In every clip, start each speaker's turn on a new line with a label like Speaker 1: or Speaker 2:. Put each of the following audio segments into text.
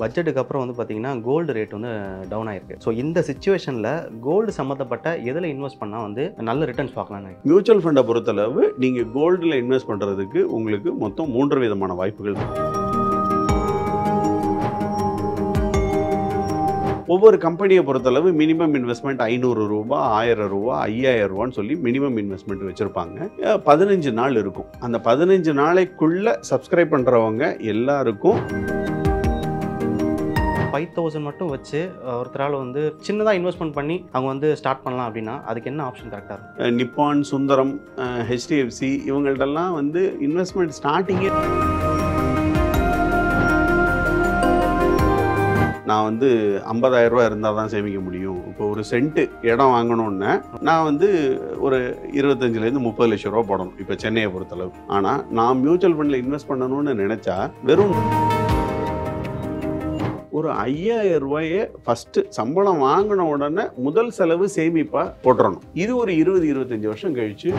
Speaker 1: பட்ஜெட்டுக்கு அப்புறம் வந்து பார்த்தீங்கன்னா கோல்டு ரேட் வந்து டவுன் ஆயிருக்கு. ஸோ இந்த சிச்சுவேஷனில் கோல்டு சம்மந்தப்பட்ட எதில் இன்வெஸ்ட் பண்ணால் வந்து நல்ல ரிட்டர்ன்ஸ் பார்க்கலாம்னு
Speaker 2: மியூச்சுவல் ஃபண்டை பொறுத்தளவு நீங்கள் கோல்டில் இன்வெஸ்ட் பண்ணுறதுக்கு உங்களுக்கு மொத்தம் 3 விதமான வாய்ப்புகள் இருக்கு. ஒவ்வொரு கம்பெனியை பொறுத்தளவு மினிமம் இன்வெஸ்ட்மெண்ட் 500 ரூபா, 1000 ரூபா, 5000 ரூபான்னு சொல்லி மினிமம் இன்வெஸ்ட்மெண்ட் வச்சுருப்பாங்க. 15 நாள் இருக்கும். அந்த 15 நாளைக்குள்ள சப்ஸ்கிரைப் பண்ணுறவங்க எல்லாருக்கும்
Speaker 1: 5,000 மட்டும் வச்சு ஒருத்தரால் வந்து சின்னதாக இன்வெஸ்ட்மெண்ட் பண்ணி அவங்க வந்து ஸ்டார்ட் பண்ணலாம் அப்படின்னா அதுக்கு என்ன ஆப்ஷன் கரெக்டாக இருக்கும்?
Speaker 2: நிப்பான், சுந்தரம், ஹெச்டிஎஃப்சி இவங்கள்டெல்லாம் வந்து இன்வெஸ்ட்மெண்ட் ஸ்டார்டிங்கே நான் வந்து 50,000 ரூபா இருந்தால் தான் சேமிக்க முடியும். இப்போ ஒரு சென்ட்டு இடம் வாங்கணுன்னா நான் வந்து ஒரு 25,000 30 லட்சம் ரூபா போடணும் இப்போ சென்னையை பொறுத்தளவு. ஆனால் நான் மியூச்சுவல் ஃபண்டில் இன்வெஸ்ட் பண்ணணும்னு நினச்சா வெறும் ஒரு 5,000 ரூபாயை ஃபஸ்ட்டு சம்பளம் வாங்கின உடனே முதல் செலவு சேமிப்பாக போட்டுறணும். இது ஒரு 20-25 வருஷம் கழிச்சு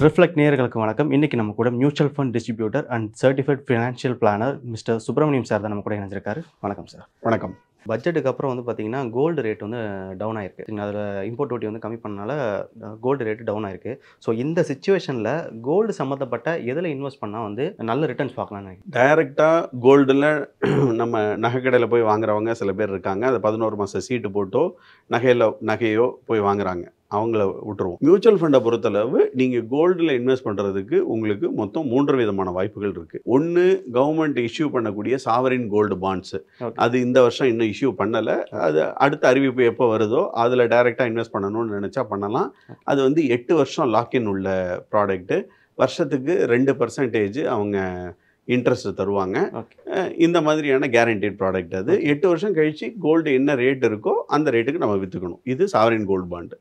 Speaker 1: ரிஃப்ளெக்ட் நேயர்களுக்கு வணக்கம். இன்னைக்கு நம்ம கூட mutual fund distributor and certified financial planar mister Subramaniam sir தான் நம்ம கூட இணைஞ்சிருக்காரு. வணக்கம் சார்.
Speaker 2: வணக்கம்.
Speaker 1: பட்ஜெட்டுக்கு அப்புறம் வந்து பார்த்தீங்கன்னா கோல்டு ரேட் வந்து டவுன் ஆயிருக்கு. அதில் இம்போர்ட் டியூட்டி வந்து கம்மி பண்ணனால கோல்டு ரேட்டு டவுன் ஆயிருக்கு. ஸோ இந்த சிச்சுவேஷனில் கோல்டு சம்மந்தப்பட்ட எதில் இன்வெஸ்ட் பண்ணால் வந்து நல்ல ரிட்டர்ன்ஸ் பார்க்கலாம்னு
Speaker 2: டைரெக்டாக கோல்டில் நம்ம நகைக்கடையில் போய் வாங்குறவங்க சில பேர் இருக்காங்க. அது 11 மாதம் சீட்டு போட்டோ நகையோ போய் வாங்குறாங்க. அவங்கள விட்டுருவோம். மியூச்சுவல் ஃபண்டை பொறுத்தளவு நீங்கள் கோல்டில் இன்வெஸ்ட் பண்ணுறதுக்கு உங்களுக்கு மொத்தம் 3 விதமான வாய்ப்புகள் இருக்குது. ஒன்று, கவர்மெண்ட் இஷ்யூ பண்ணக்கூடிய சாவரின் கோல்டு பாண்ட்ஸு. அது இந்த வருஷம் இன்னும் இஷ்யூ பண்ணலை. அது அடுத்த அறிவிப்பு எப்போ வருதோ அதில் டைரெக்டாக இன்வெஸ்ட் பண்ணணும்னு நினச்சா பண்ணலாம். அது வந்து 8 வருஷம் லாக்இன் உள்ள ப்ராடக்ட்டு. வருஷத்துக்கு 2% அவங்க இன்ட்ரெஸ்ட் தருவாங்க. இந்த மாதிரியான கேரண்டீட் ப்ராடக்ட். அது 8 வருஷம் கழித்து கோல்டு என்ன ரேட் இருக்கோ அந்த ரேட்டுக்கு நம்ம விற்றுக்கணும். இது சாவரின் கோல்டு பாண்டு.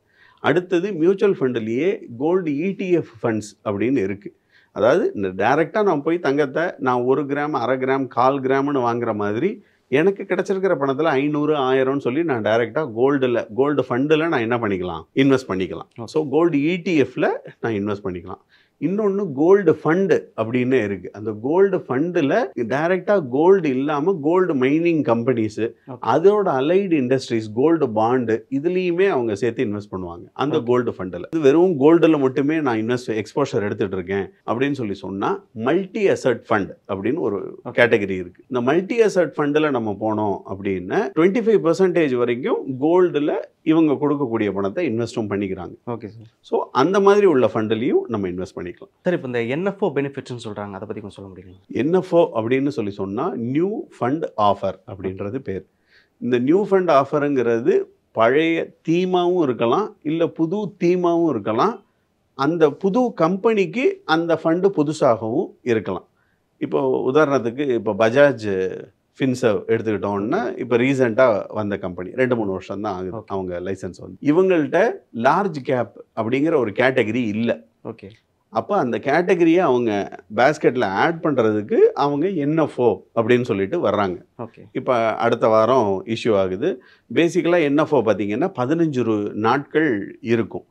Speaker 2: அடுத்தது, மியூச்சுவல் ஃபண்டுலேயே கோல்டு ETF ஃபண்ட்ஸ் அப்படின்னு இருக்குது. அதாவது டைரெக்டாக நான் போய் தங்கத்தை நான் 1 கிராம், 1/2 கிராம், 1/4 கிராம்னு வாங்குற மாதிரி எனக்கு கிடச்சிருக்கிற பணத்தில் 500, 1000 சொல்லி நான் டைரெக்டாக கோல்டு ஃபண்டில் நான் என்ன பண்ணிக்கலாம், இன்வெஸ்ட் பண்ணிக்கலாம். ஸோ கோல்டு ETFல நான் இன்வெஸ்ட் பண்ணிக்கலாம். இன்னொன்று, கோல்டு ஃபண்டு அப்படின்னு இருக்குது. அந்த கோல்டு ஃபண்டில் டைரெக்டாக கோல்டு இல்லாமல் கோல்டு மைனிங் கம்பெனிஸு, அதோட அலைடு இண்டஸ்ட்ரீஸ், கோல்டு பாண்டு இதுலேயுமே அவங்க சேர்த்து இன்வெஸ்ட் பண்ணுவாங்க அந்த கோல்டு ஃபண்டில். இது வெறும் கோல்டில் மட்டுமே நான் எக்ஸ்போஷர் எடுத்துகிட்டு இருக்கேன் அப்படின்னு சொல்லி சொன்னால் மல்டி அசட் ஃபண்ட் அப்படின்னு ஒரு கேட்டகரி இருக்குது. இந்த மல்டி அசட் ஃபண்டில் நம்ம போனோம் அப்படின்னா 25% வரைக்கும் கோல்டில் இவங்க கொடுக்கக்கூடிய பணத்தை இன்வெஸ்டும் பண்ணிக்கிறாங்க.
Speaker 1: Okay sir.
Speaker 2: ஸோ அந்த மாதிரி உள்ள ஃபண்டுலையும் நம்ம இன்வெஸ்ட் பண்ணிக்கலாம்.
Speaker 1: சார், இப்போ இந்த NFO பெனிஃபிட்ஸ்னு சொல்கிறாங்க, அதை பற்றி கொஞ்சம் சொல்ல முடியுங்களா?
Speaker 2: NFO அப்படின்னு சொன்னால் நியூ ஃபண்ட் ஆஃபர் அப்படின்றது பேர். இந்த நியூ ஃபண்ட் ஆஃபருங்கிறது பழைய தீமாவும் இருக்கலாம், இல்லை புது தீமாவும் இருக்கலாம். அந்த புது கம்பெனிக்கு அந்த ஃபண்டு புதுசாகவும் இருக்கலாம். இப்போ உதாரணத்துக்கு இப்போ பஜாஜ் ஃபின்சர்வ் எடுத்துக்கிட்டோம்னா இப்போ ரீசெண்டாக வந்த கம்பெனி 2-3 வருஷம் தான் ஆகுது அவங்க லைசன்ஸ் வந்து. இவங்கள்ட்ட லார்ஜ் கேப் அப்படிங்கிற ஒரு கேட்டகரி இல்லை.
Speaker 1: ஓகே.
Speaker 2: அப்போ அந்த கேட்டகரியை அவங்க பேஸ்கெட்டில் ஆட் பண்ணுறதுக்கு அவங்க NFO அப்படின்னு சொல்லிட்டு வர்றாங்க.
Speaker 1: ஓகே. இப்போ
Speaker 2: அடுத்த வாரம் இஷ்யூ ஆகுது. பேசிக்கலாக NFO பார்த்திங்கன்னா 15 நாட்கள் இருக்கும்.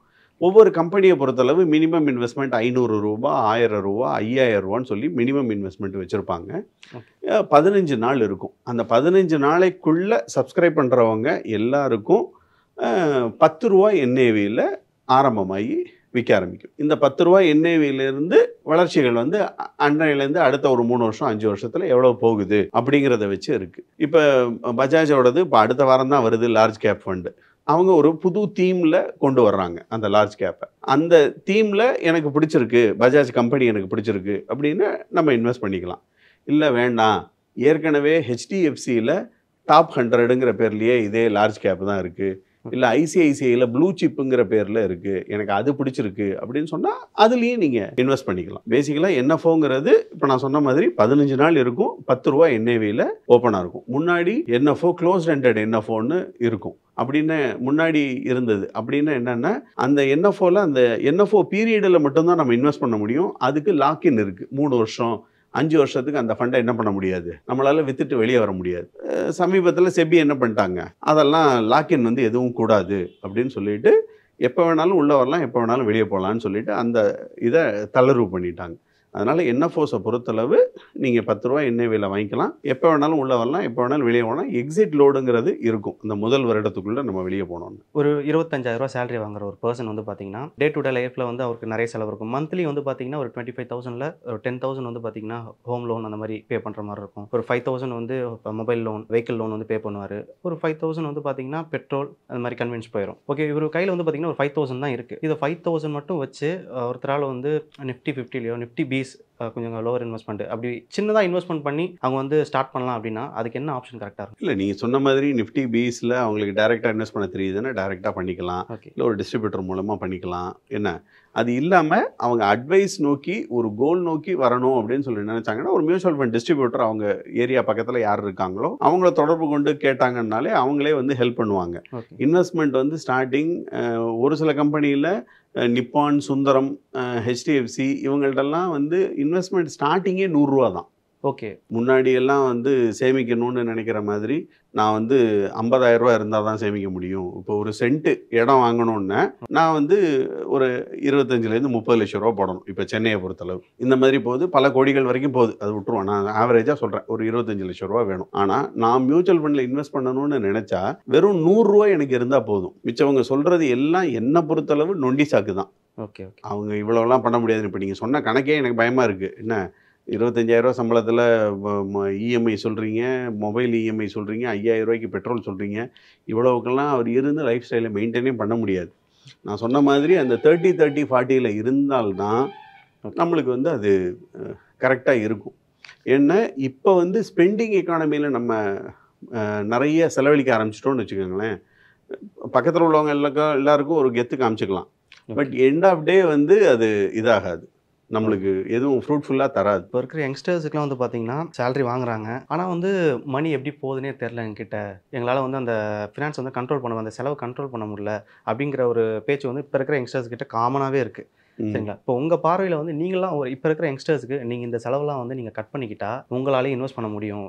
Speaker 2: ஒவ்வொரு கம்பெனியை பொறுத்தளவு மினிமம் இன்வெஸ்ட்மெண்ட் 500 ரூபா, 1000 ரூபா, 5000 ரூபான்னு சொல்லி மினிமம் இன்வெஸ்ட்மெண்ட் வச்சுருப்பாங்க. 15 நாள் இருக்கும். அந்த 15 நாளைக்குள்ளே சப்ஸ்கிரைப் பண்ணுறவங்க எல்லாருக்கும் 10 ரூபா NAVயில் ஆரம்பமாகி விற்க ஆரம்பிக்கும். இந்த 10 ரூபா NAVயிலேருந்து வளர்ச்சிகள் வந்து அன்றையிலேருந்து அடுத்த ஒரு 3 வருஷம் 5 வருஷத்தில் எவ்வளோ போகுது அப்படிங்கிறத வச்சு இருக்குது. இப்போ பஜாஜோடது இப்போ அடுத்த வாரம் தான் வருது லார்ஜ் கேப் ஃபண்டு. அவங்க ஒரு புது தீமில் கொண்டு வர்றாங்க அந்த லார்ஜ் கேப்பை. அந்த தீமில் எனக்கு பிடிச்சிருக்கு, பஜாஜ் கம்பெனி எனக்கு பிடிச்சிருக்கு அப்படின்னு நம்ம இன்வெஸ்ட் பண்ணிக்கலாம். இல்லை வேண்டாம், ஏற்கனவே HDFCயில் டாப் 100ங்கிற பேர்லேயே இதே லார்ஜ் கேப் தான் இருக்குது, இல்லை ICICIயில் ப்ளூ சிப்புங்கிற பேரில் இருக்குது, எனக்கு அது பிடிச்சிருக்கு அப்படின்னு சொன்னால் அதுலேயும் நீங்கள் இன்வெஸ்ட் பண்ணிக்கலாம். பேசிக்கலாக NFOங்கிறது இப்போ நான் சொன்ன மாதிரி 15 நாள் இருக்கும். 10 ரூபா NAVயில் ஓப்பனாக இருக்கும். முன்னாடி NFO க்ளோஸ்ட் எண்டட் NFOன்னு இருக்கும். அப்படின்னு முன்னாடி இருந்தது. அப்படின்னு என்னென்னா அந்த NFOவில் அந்த NFO பீரியடில் மட்டும்தான் நம்ம இன்வெஸ்ட் பண்ண முடியும். அதுக்கு லாக்இன் இருக்குது. 3 வருஷம் 5 வருஷத்துக்கு அந்த ஃபண்டை என்ன பண்ண முடியாது, நம்மளால் விற்றுட்டு வெளியே வர முடியாது. சமீபத்தில் செபி என்ன பண்ணிட்டாங்க, அதெல்லாம் லாக்இன் வந்து எதுவும் கூடாது அப்படின்னு சொல்லிட்டு எப்போ வேணாலும் உள்ளே வரலாம், எப்போ வேணாலும் வெளியே போகலான்னு சொல்லிட்டு அந்த இதை தளர்வு பண்ணிட்டாங்க. அதனால் என்எஃப்ஓஸை பொறுத்தளவு நீங்கள் 10 ரூபா எண்ணெய் விலை வாங்கிக்கலாம், எப்போ வேணாலும் உள்ளே வரலாம், எப்போ வேணாலும் வெளியே போகலாம். எக்ஸிட் லோடுங்கிறது இருக்கும் இந்த முதல் வருடத்துக்குள்ளே நம்ம வெளியே போனோம்னு.
Speaker 1: ஒரு 25,000 சேலரி வாங்குற ஒரு பர்சன் வந்து பார்த்தீங்கன்னா டே டு டே லைஃப்பில் வந்து அவருக்கு நிறைய செலவு இருக்கும். மந்த்லி வந்து பார்த்தீங்கன்னா ஒரு 25,000ல் ஒரு 10,000 வந்து பார்த்தீங்கன்னா ஹோம் லோன் அந்த மாதிரி பே பண்ணுற மாதிரி இருக்கும். ஒரு 5,000 வந்து மொபைல் லோன், வெஹிக்கிள் லோன் வந்து பே பண்ணுவார். ஒரு 5,000 வந்து பார்த்தீங்கன்னா பெட்ரோல் அந்த மாதிரி கன்வீன்ஸ் போயிடும். ஓகே, இவர் கையில் வந்து பார்த்தீங்கன்னா ஒரு 5,000 தான் இருக்குது. இதை 5,000 மட்டும் வச்சு ஒருத்தரால் வந்து நிஃப்டி 50லையோ நிஃப்டி பீஸ் கொஞ்சம் லோவர் இன்வெஸ்ட்மெண்ட் அப்படி சின்னதாக இன்வெஸ்ட்மெண்ட் பண்ணி அவங்க வந்து ஸ்டார்ட் பண்ணலாம் அப்படின்னா அதுக்கு என்ன ஆப்ஷன் கரெக்டாக இருக்கும்?
Speaker 2: இல்லை, நீங்கள் சொன்ன மாதிரி நிஃப்டி பீஸில் அவங்களுக்கு டைரெக்டாக இன்வெஸ்ட் பண்ண தெரியுதுன்னா டைரெக்டாக பண்ணிக்கலாம்,
Speaker 1: ஓகே,
Speaker 2: இல்லை ஒரு டிஸ்ட்ரிபியூட்டர் மூலமாக பண்ணிக்கலாம். என்ன அது இல்லாமல் அவங்க அட்வைஸ் நோக்கி ஒரு கோல் நோக்கி வரணும் அப்படின்னு சொல்லி நினச்சாங்கன்னா ஒரு மியூச்சுவல் ஃபண்ட் டிஸ்ட்ரிபியூட்டர் அவங்க ஏரியா பக்கத்தில் யார் இருக்காங்களோ அவங்கள தொடர்பு கொண்டு கேட்டாங்கன்னாலே அவங்களே வந்து ஹெல்ப் பண்ணுவாங்க.
Speaker 1: ஓகே,
Speaker 2: இன்வெஸ்ட்மெண்ட் வந்து ஸ்டார்டிங் ஒரு சில கம்பெனியில் நிப்பான், சுந்தரம், ஹெச்டிஎஃப்சி இவங்கள்ட்டெல்லாம் வந்து இன்வெஸ்ட்மெண்ட் ஸ்டார்டிங்கே 100 ரூபா தான்.
Speaker 1: ஓகே,
Speaker 2: முன்னாடி எல்லாம் வந்து சேமிக்கணும்னு நினைக்கிற மாதிரி நான் வந்து 50,000 ரூபா இருந்தால் தான் சேமிக்க முடியும். இப்போ ஒரு சென்ட்டு இடம் வாங்கணுன்னா நான் வந்து ஒரு 25,000 - 30 லட்சம் ரூபா போடணும். இப்போ சென்னையை பொறுத்தளவு இந்த மாதிரி போகுது, பல கோடிகள் வரைக்கும் போகுது. அது விட்டுருவோம், நான் ஆவரேஜாக சொல்கிறேன், ஒரு 25 லட்சம் ரூபா வேணும். ஆனால் நான் மியூச்சுவல் ஃபண்டில் இன்வெஸ்ட் பண்ணணும்னு நினச்சா வெறும் 100 ரூபா எனக்கு இருந்தால் போதும். மிச்சவங்க சொல்கிறது எல்லாம் என்னை பொறுத்தளவு நொண்டி சாக்கு தான்.
Speaker 1: ஓகே, ஓகே,
Speaker 2: அவங்க இவ்வளோலாம் பண்ண முடியாது. இப்போ நீங்கள் சொன்ன கணக்கே எனக்கு பயமாக இருக்குது. என்ன 25,000 ரூபா சம்பளத்தில் இஎம்ஐ சொல்கிறீங்க, மொபைல் இஎம்ஐ சொல்கிறீங்க, 5,000 ரூபாய்க்கு பெட்ரோல் சொல்கிறீங்க. இவ்வளவுக்கெல்லாம் அவர் இருந்து லைஃப் ஸ்டைலை மெயின்டைனே பண்ண முடியாது. நான் சொன்ன மாதிரி அந்த 30-30-40ல் இருந்தால்தான் நம்மளுக்கு வந்து அது கரெக்டாக இருக்கும். ஏன்னா இப்போ வந்து ஸ்பெண்டிங் எக்கானமியில் நம்ம நிறைய செலவழிக்க ஆரம்பிச்சிட்டோன்னு வச்சுக்கோங்களேன், பக்கத்தில் உள்ளவங்க எல்லாருக்கும் ஒரு கெத்து காமிச்சிக்கலாம். பட் எண்ட் ஆஃப் டே வந்து அது இதாகாது, நம்மளுக்கு எதுவும் ஃப்ரூட்ஃபுல்லாக தராது.
Speaker 1: இப்போ இருக்கிற யங்ஸ்டர்ஸுக்குலாம் வந்து பார்த்தீங்கன்னா சேலரி வாங்குறாங்க, ஆனால் வந்து மணி எப்படி போகுதுன்னே தெரில என்கிட்ட, எங்களால் வந்து அந்த ஃபினான்ஸ் வந்து கண்ட்ரோல் பண்ண, அந்த செலவு கண்ட்ரோல் பண்ண முடியல அப்படிங்கிற ஒரு பேச்சு வந்து இப்போ இருக்கிற யங்ஸ்டர்ஸ் கிட்ட காமனாகவே இருக்குது. சரிங்களா? இப்போ உங்கள் பார்வையில் வந்து நீங்களாம் ஒரு இப்போ இருக்கிற யங்ஸ்டர்ஸுக்கு நீங்கள் இந்த செலவுலாம் வந்து நீங்கள் கட் பண்ணிக்கிட்டா உங்களாலே இன்வெஸ்ட் பண்ண முடியும்,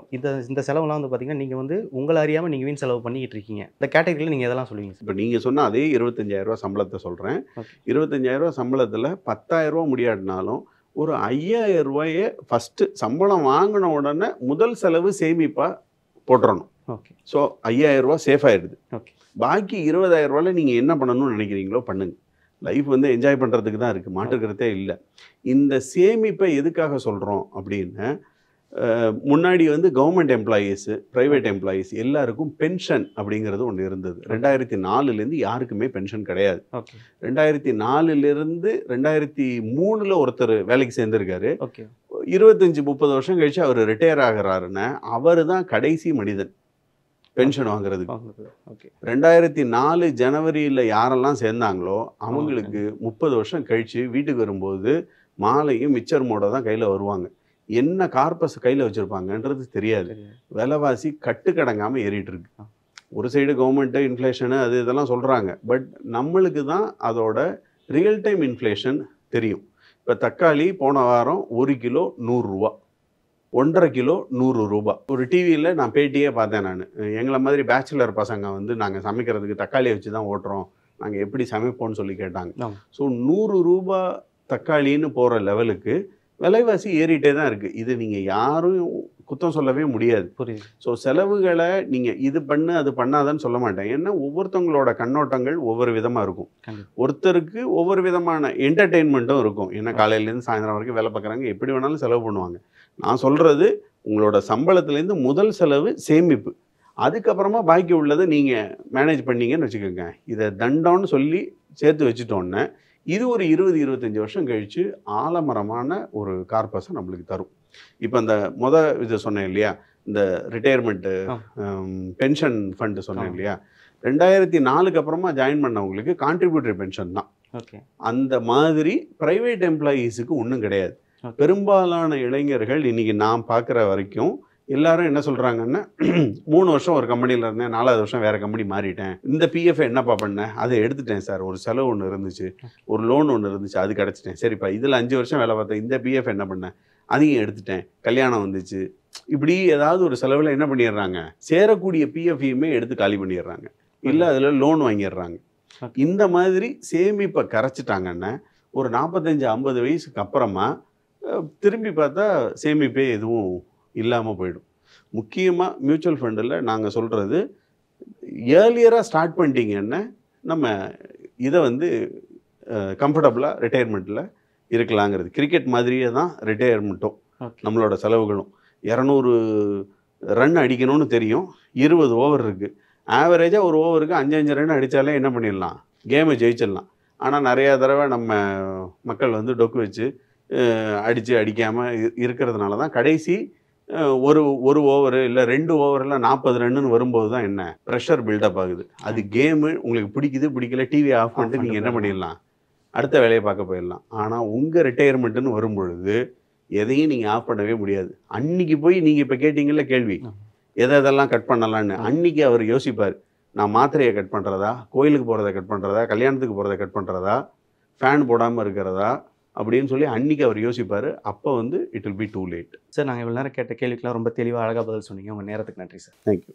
Speaker 1: இந்த செலவுலாம் வந்து பார்த்தீங்கன்னா நீங்கள் வந்து உங்களை அறியாமல் நீங்கள் வீண் செலவு பண்ணிக்கிட்டு இருக்கீங்க, இந்த கேட்டகரியில் நீங்கள் எதெல்லாம் சொல்லுவீங்க?
Speaker 2: இப்போ நீங்கள் சொன்னால் அதே 25,000 ரூபா சம்பளத்தை சொல்கிறேன்.
Speaker 1: ஓகே,
Speaker 2: 25,000 ரூபா சம்பளத்தில் 10,000 ரூபா முடியாட்டினாலும் ஒரு 5,000 ரூபாயை ஃபஸ்ட்டு சம்பளம் வாங்கின உடனே முதல் செலவு சேமிப்பாக போட்டுறணும்.
Speaker 1: ஓகே,
Speaker 2: ஸோ 5,000 ரூபா சேஃப் ஆகிடுது.
Speaker 1: ஓகே,
Speaker 2: பாக்கி 20,000 ரூபாயில் நீங்கள் என்ன பண்ணணும்னு நினைக்கிறீங்களோ பண்ணுங்க. லைஃப் வந்து என்ஜாய் பண்ணுறதுக்கு தான் இருக்குது, மாற்றுக்கிறதே இல்லை. இந்த சேமிப்பை எதுக்காக சொல்கிறோம் அப்படின்னா, முன்னாடி வந்து கவர்மெண்ட் எம்ப்ளாயீஸு, ப்ரைவேட் எம்ப்ளாயீஸ் எல்லாருக்கும் பென்ஷன் அப்படிங்கிறது ஒன்று இருந்தது. 2004லேருந்து யாருக்குமே பென்ஷன் கிடையாது.
Speaker 1: ஓகே,
Speaker 2: 2004லேருந்து 2003ல் ஒருத்தர் வேலைக்கு சேர்ந்துருக்காரு.
Speaker 1: ஓகே,
Speaker 2: 25-30 வருஷம் கழிச்சு அவர் ரிட்டையர் ஆகிறாருன்னா அவர் தான் கடைசி மனிதன் பென்ஷன் வாங்குறதுக்கு.
Speaker 1: ஓகே,
Speaker 2: 2004 ஜனவரியில் யாரெல்லாம் சேர்ந்தாங்களோ அவங்களுக்கு 30 வருஷம் கழித்து வீட்டுக்கு வரும்போது மாலையும் மிச்சர் மோட தான் கையில் வருவாங்க. என்ன கார்பஸ் கையில் வச்சுருப்பாங்கன்றது தெரியாது. விலைவாசி கட்டுக்கடங்காமல் ஏறிட்டு இருக்கு. ஒரு சைடு கவர்மெண்ட்டு இன்ஃப்ளேஷனு அது இதெல்லாம் சொல்கிறாங்க, பட் நம்மளுக்கு தான் அதோட ரியல் டைம் இன்ஃப்ளேஷன் தெரியும். இப்போ தக்காளி போன வாரம் 1 கிலோ 100 ரூபா, 1.5 கிலோ 100 ரூபா. ஒரு டிவியில் நான் பேட்டியே பார்த்தேன். நான் எங்களை மாதிரி பேச்சுலர் பசங்க வந்து நாங்கள் சமைக்கிறதுக்கு தக்காளியை வச்சு தான் ஓட்டுறோம், நாங்கள் எப்படி சமைப்போம்னு சொல்லி கேட்டாங்க. ஸோ 100 ரூபா தக்காளின்னு போகிற லெவலுக்கு விலைவாசி ஏறிட்டே தான் இருக்குது. இது நீங்கள் யாரும் குத்தம் சொல்லவே முடியாது.
Speaker 1: புரியுது.
Speaker 2: ஸோ செலவுகளை நீங்கள் இது பண்ணு அது பண்ணாதான்னு சொல்ல மாட்டேன். ஏன்னா ஒவ்வொருத்தவங்களோட கண்ணோட்டங்கள் ஒவ்வொரு விதமாக இருக்கும். ஒருத்தருக்கு ஒவ்வொரு விதமான என்டர்டெயின்மெண்ட்டும் இருக்கும். ஏன்னா காலையிலேருந்து சாயந்தரம் வரைக்கும் வேலை பார்க்குறாங்க, எப்படி வேணாலும் செலவு பண்ணுவாங்க. நான் சொல்கிறது உங்களோட சம்பளத்துலேருந்து முதல் செலவு சேமிப்பு, அதுக்கப்புறமா பாக்கி உள்ளதை நீங்கள் மேனேஜ் பண்ணீங்கன்னு வச்சுக்கோங்க. இதை தண்டம்னு சொல்லி சேர்த்து வச்சுட்டோன்னே இது ஒரு 20-25 வருஷம் கழித்து ஆலமரமான ஒரு கார்பஸை நம்மளுக்கு தரும். இப்போ இந்த இது சொன்னேன் இல்லையா, இந்த ரிட்டையர்மெண்ட்டு பென்ஷன் ஃபண்டு சொன்னேன் இல்லையா, 2004க்கு அப்புறமா ஜாயின் பண்ணவங்களுக்கு கான்ட்ரிபியூட்டரி பென்ஷன் தான்.
Speaker 1: ஓகே, அந்த
Speaker 2: மாதிரி ப்ரைவேட் எம்ப்ளாயீஸுக்கு ஒன்றும் கிடையாது. பெரும்பாலான இளைஞர்கள் இன்றைக்கி நான் பார்க்குற வரைக்கும் எல்லாரும் என்ன சொல்கிறாங்கன்னா, 3 வருஷம் ஒரு கம்பெனியில் இருந்தேன், 4வது வருஷம் வேறு கம்பெனி மாறிட்டேன், இந்த பிஎஃப் என்னப்பா பண்ணேன், அதை எடுத்துட்டேன் சார், ஒரு செலவு ஒன்று இருந்துச்சு, ஒரு லோன் ஒன்று இருந்துச்சு, அது கிடச்சிட்டேன், சரிப்பா இதில் 5 வருஷம் வேலை பார்த்தேன், இந்த பிஎஃப் என்ன பண்ணேன், அதையும் எடுத்துட்டேன், கல்யாணம் வந்துச்சு, இப்படி ஏதாவது ஒரு செலவில் என்ன பண்ணிடுறாங்க, சேரக்கூடிய பிஎஃப்ஐயுமே எடுத்து காலி பண்ணிடுறாங்க, இல்லை அதில் லோன் வாங்கிடுறாங்க.
Speaker 1: Okay.
Speaker 2: இந்த மாதிரி சேமிப்பை கரைச்சிட்டாங்கன்னா ஒரு 45-50 வயசுக்கு அப்புறமா திரும்பி பார்த்தா சேமிப்பே எதுவும் இல்லாமல் போயிடும். முக்கியமாக மியூச்சுவல் ஃபண்டில் நாங்கள் சொல்கிறது, ஏர்லியராக ஸ்டார்ட் பண்ணிட்டீங்கன்னா நம்ம இதை வந்து கம்ஃபர்டபுளாக ரிட்டையர்மெண்ட்டில் இருக்கலாங்கிறது. கிரிக்கெட் மாதிரியே தான் ரிட்டையர்மெண்ட்டும்
Speaker 1: Okay.
Speaker 2: நம்மளோட செலவுகளும். 200 ரன் அடிக்கணும்னு தெரியும், 20 ஓவர் இருக்குது. ஆவரேஜாக ஒரு ஓவருக்கு 5 ரன் அடித்தாலே என்ன பண்ணிடலாம், கேமை ஜெயிச்சிடலாம். ஆனால் நிறையா தடவை நம்ம மக்கள் வந்து டொக்கு வச்சு அடிக்காமல் இருக்கிறதுனால தான் கடைசி ஒரு ஓவரு இல்லை 2 ஓவரில் 40 ரன்னு வரும்போது தான் என்ன ப்ரெஷர் பில்டப் ஆகுது. அது கேமு உங்களுக்கு பிடிக்கல, டிவியை ஆஃப் பண்ணிட்டு நீங்கள் என்ன பண்ணிடலாம், அடுத்த வேலையை பார்க்க போயிடலாம். ஆனால் உங்கள் ரிட்டையர்மெண்ட்டுன்னு வரும்பொழுது எதையும் நீங்கள் ஆஃப் பண்ணவே முடியாது. அன்னைக்கு போய் நீங்கள் இப்போ கேட்டிங்கல்ல கேள்வி, எதெல்லாம் கட் பண்ணலான்னு, அன்னைக்கு அவர் யோசிப்பார், நான் மாத்திரையை கட் பண்ணுறதா, கோயிலுக்கு போகிறத கட் பண்ணுறதா, கல்யாணத்துக்கு போகிறத கட் பண்ணுறதா, ஃபேன் போடாமல் இருக்கிறதா அப்படின்னு சொல்லி அன்றைக்கி அவர் யோசிப்பார். அப்போ வந்து it will be too late.
Speaker 1: Sir, நாங்கள் இவ்வளோ நேரம் கேட்ட கேள்விக்கெல்லாம் ரொம்ப தெளிவாக அழகாக பதில் சொன்னீங்க. உங்கள் நேரத்துக்கு நன்றி சார்.
Speaker 2: தேங்க்யூ.